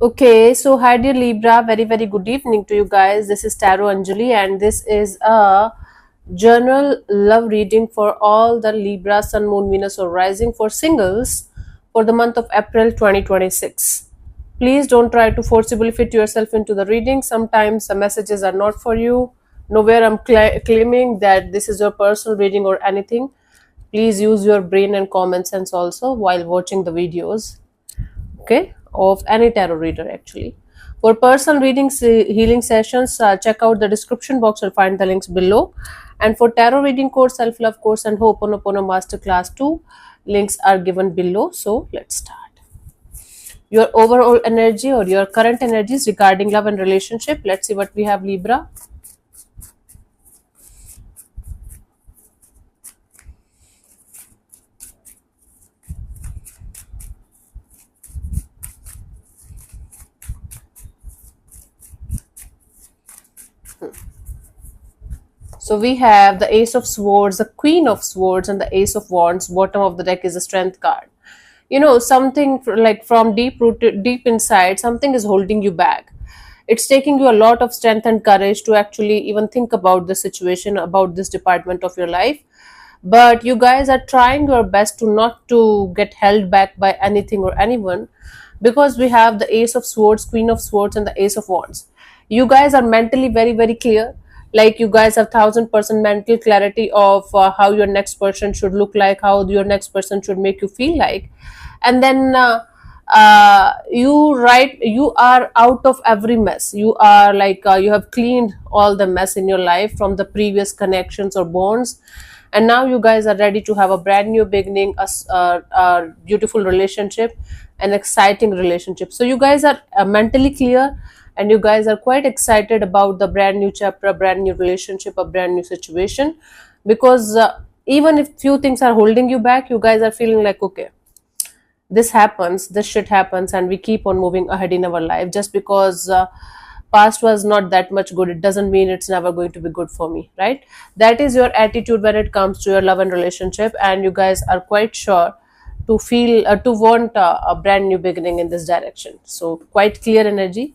Okay, so hi dear Libra, very good evening to you guys. This is Tarot Anjali, and this is a journal love reading for all the Libra, Sun, Moon, Venus, or Rising for singles for the month of April 2026. Please don't try to forcibly fit yourself into the reading. Sometimes the messages are not for you. Nowhere I'm claiming that this is your personal reading or anything. Please use your brain and common sense also while watching the videos, okay, of any tarot reader actually. For personal readings, healing sessions, check out the description box or find the links below. And for tarot reading course, self love course, and Ho'oponopono masterclass 2, links are given below. So let's start. Your overall energy or your current energies regarding love and relationship. Let's see what we have, Libra. So we have the Ace of Swords, the Queen of Swords, and the Ace of Wands. Bottom of the deck is the Strength card. You know, something like from deep rooted, deep inside, something is holding you back. It's taking you a lot of strength and courage to actually even think about the situation, about this department of your life. But you guys are trying your best to not to get held back by anything or anyone, because we have the Ace of Swords, Queen of Swords, and the Ace of Wands. You guys are mentally very clear. Like you guys have 1000% mental clarity of how your next person should look like, how your next person should make you feel like. And then you are out of every mess. You are like you have cleaned all the mess in your life from the previous connections or bonds, and now you guys are ready to have a brand new beginning, a beautiful relationship, an exciting relationship. So you guys are mentally clear, and you guys are quite excited about the brand new chapter, a brand new relationship, a brand new situation, because even if few things are holding you back, you guys are feeling like, okay, this happens, this shit happens, and we keep on moving ahead in our life. Just because past was not that much good, it doesn't mean it's never going to be good for me, right? That is your attitude when it comes to your love and relationship, and you guys are quite sure to feel to want a brand new beginning in this direction. So quite clear energy,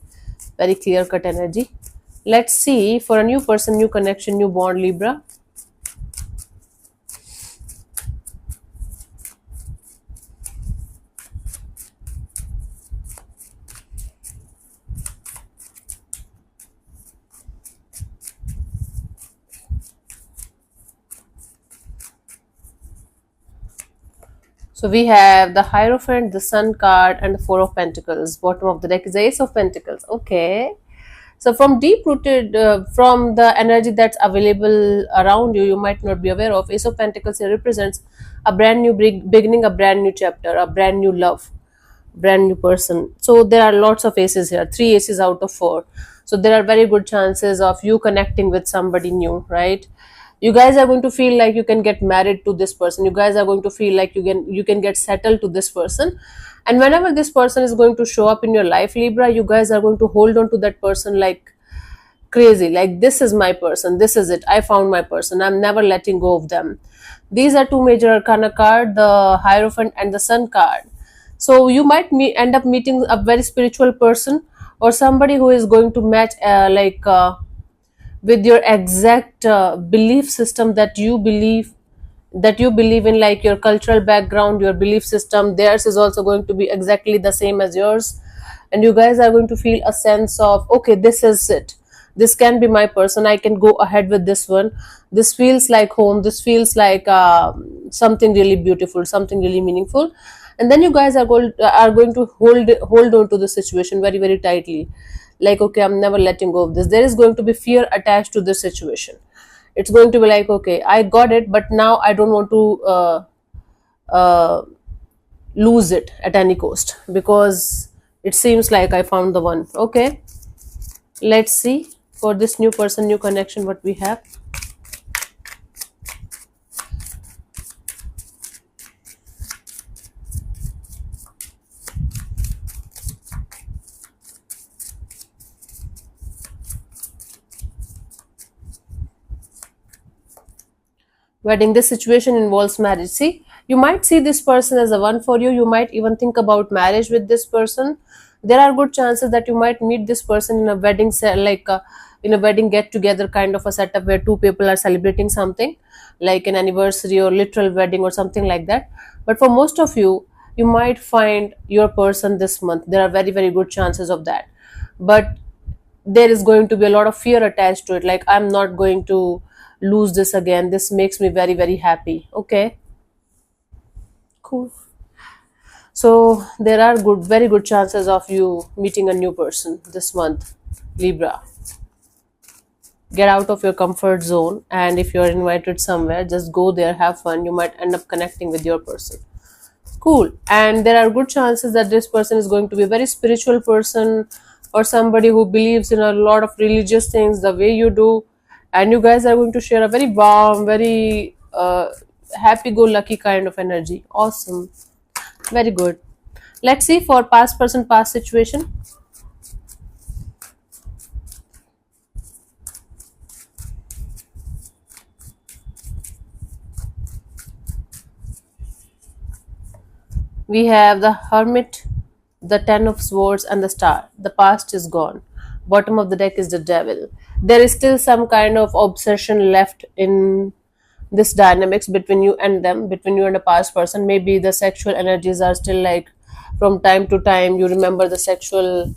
very clear cut energy. Let's see for a new person, new connection, new bond, Libra. So we have the Hierophant, the Sun card, and the Four of Pentacles. Bottom of the deck is the Ace of Pentacles. Okay. So from deep rooted, from the energy that's available around you, you might not be aware of. Ace of Pentacles here represents a brand new beginning, a brand new chapter, a brand new love, brand new person. So there are lots of aces here, three aces out of four. So there are very good chances of you connecting with somebody new, right? You guys are going to feel like you can get married to this person. You guys are going to feel like you can get settled to this person. And whenever this person is going to show up in your life, Libra, you guys are going to hold on to that person like crazy. Like, this is my person, this is it, I found my person, I'm never letting go of them. These are two major arcana card, the Hierophant and the Sun card. So you might end up meeting a very spiritual person, or somebody who is going to match with your exact belief system that you believe in, like your cultural background, your belief system. Theirs is also going to be exactly the same as yours, and you guys are going to feel a sense of, okay, this is it, this can be my person, I can go ahead with this one, this feels like home, this feels like something really beautiful, something really meaningful. And then you guys are going to hold on to the situation very tightly, like, okay, I'm never letting go of this. There is going to be fear attached to this situation. It's going to be like, okay, I got it, but now I don't want to uh, lose it at any cost, because it seems like I found the one. Okay, let's see for this new person, new connection, what we have. Wedding, this situation involves marriage. See, you might see this person as a one for you, you might even think about marriage with this person. there are good chances that you might meet this person in a wedding in a wedding get together kind of a setup where two people are celebrating something like an anniversary or literal wedding or something like that. But for most of you, you might find your person this month. There are very very good chances of that. But there is going to be a lot of fear attached to it, like I'm not going to lose this again, this makes me very very happy. Okay, cool. So there are good, very good chances of you meeting a new person this month, Libra. Get out of your comfort zone, and if you're invited somewhere, just go there, have fun. You might end up connecting with your person. Cool. And there are good chances that this person is going to be a very spiritual person, or somebody who believes in a lot of religious things the way you do. And you guys are going to share a very warm, very happy go lucky kind of energy. Awesome. Very good. Let's see for past person, past situation. We have the Hermit, the Ten of Swords, and the Star. The past is gone. Bottom of the deck is the Devil. There is still some kind of obsession left in this dynamics between you and them, between you and a past person. Maybe the sexual energies are still like from time to time you remember the sexual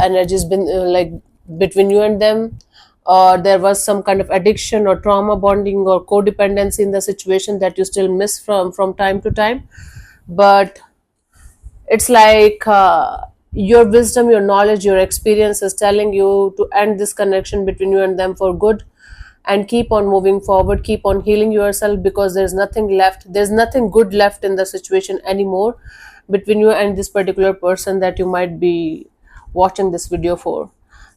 energies been like between you and them, or there was some kind of addiction or trauma bonding or codependency in the situation that you still miss from time to time. But it's like your wisdom, your knowledge, your experience is telling you to end this connection between you and them for good, and keep on moving forward, keep on healing yourself, because there's nothing left, there's nothing good left in the situation anymore between you and this particular person that you might be watching this video for.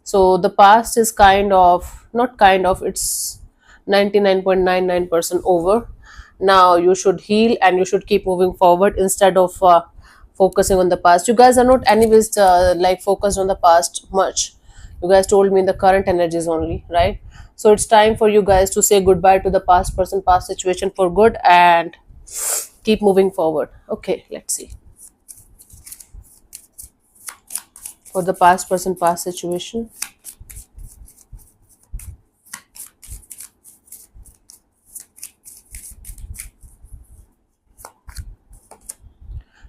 So the past is kind of, not kind of, it's 99.99% over. Now you should heal and you should keep moving forward instead of focusing on the past. You guys are not anyways like focused on the past much. You guys told me the current energies only, right? So it's time for you guys to say goodbye to the past person, past situation for good, and keep moving forward. Okay, let's see for the past person, past situation.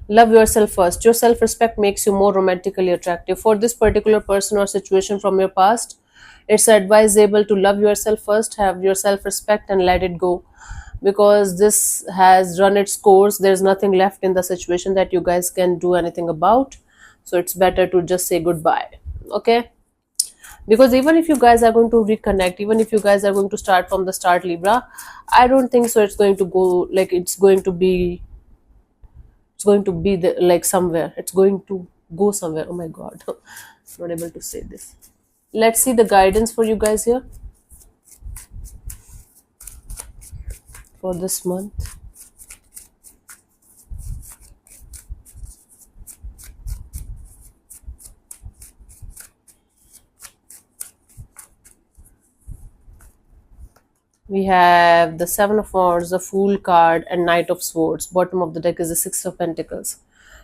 Love yourself first. Your self respect makes you more romantically attractive. For this particular person or situation from your past, it's advisable to love yourself first, have your self respect, and let it go, because this has run its course. There's nothing left in the situation that you guys can do anything about. So it's better to just say goodbye. Okay, because even if you guys are going to reconnect, even if you guys are going to start from the start, Libra, I don't think so it's going to go like it's going to be the like somewhere, it's going to go somewhere. Oh my god, not able to say this. Let's see the guidance for you guys here for this month. We have the Seven of Wands, the Fool card, and Knight of Swords. Bottom of the deck is the Six of Pentacles.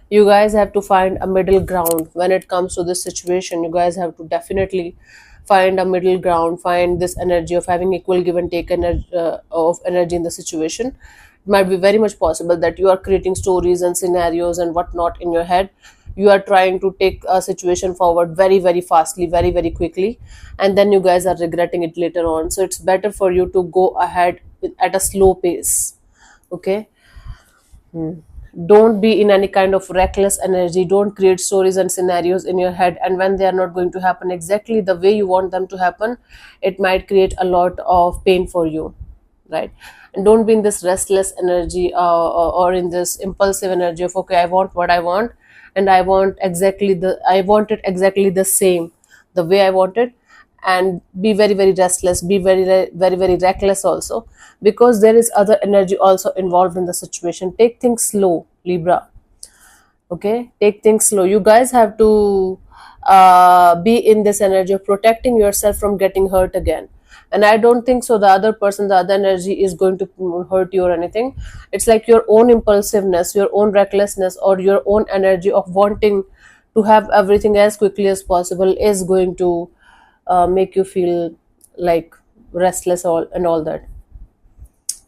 You guys have to find a middle ground when it comes to this situation. You guys have to definitely find a middle ground, find this energy of having equal give and take of energy in the situation. It might be very much possible that you are creating stories and scenarios and whatnot in your head. You are trying to take a situation forward very very fastly, very very quickly, and then you guys are regretting it later on. So it's better for you to go ahead at a slow pace. Okay, don't be in any kind of reckless energy. Don't create stories and scenarios in your head, and when they are not going to happen exactly the way you want them to happen, it might create a lot of pain for you, right? And don't be in this restless energy, or in this impulsive energy of, okay, I want what I want, and I want it exactly the same, the way I want it. And be very very restless, be very reckless also, because there is other energy also involved in the situation. Take things slow, Libra. Okay, take things slow. You guys have to be in this energy of protecting yourself from getting hurt again. And I don't think so the other person, the other energy is going to hurt you or anything. It's like your own impulsiveness, your own recklessness, or your own energy of wanting to have everything as quickly as possible is going to make you feel like restless and all that,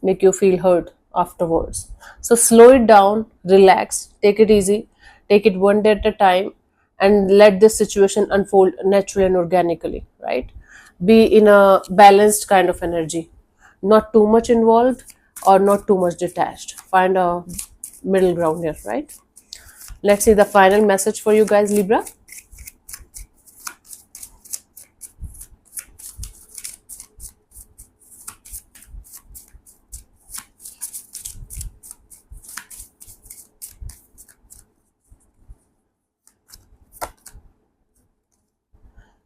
make you feel hurt afterwards. So slow it down, relax, take it easy, take it one day at a time, and let this situation unfold naturally and organically, right? Be in a balanced kind of energy, not too much involved or not too much detached. Find a middle ground here, right? Let's see the final message for you guys, Libra.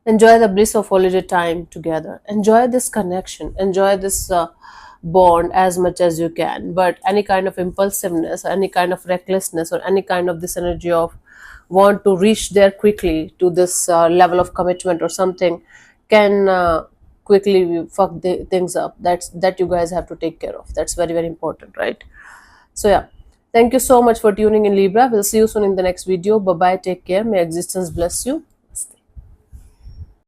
Enjoy the bliss of holiday time together. Enjoy this connection. Enjoy this bond as much as you can. But any kind of impulsiveness, any kind of recklessness, or any kind of this energy of want to reach there quickly to this level of commitment or something can quickly fuck things up. That you guys have to take care of. That's very, very important, right? So yeah, thank you so much for tuning in, Libra. We'll see you soon in the next video. Bye bye, take care, may existence bless you.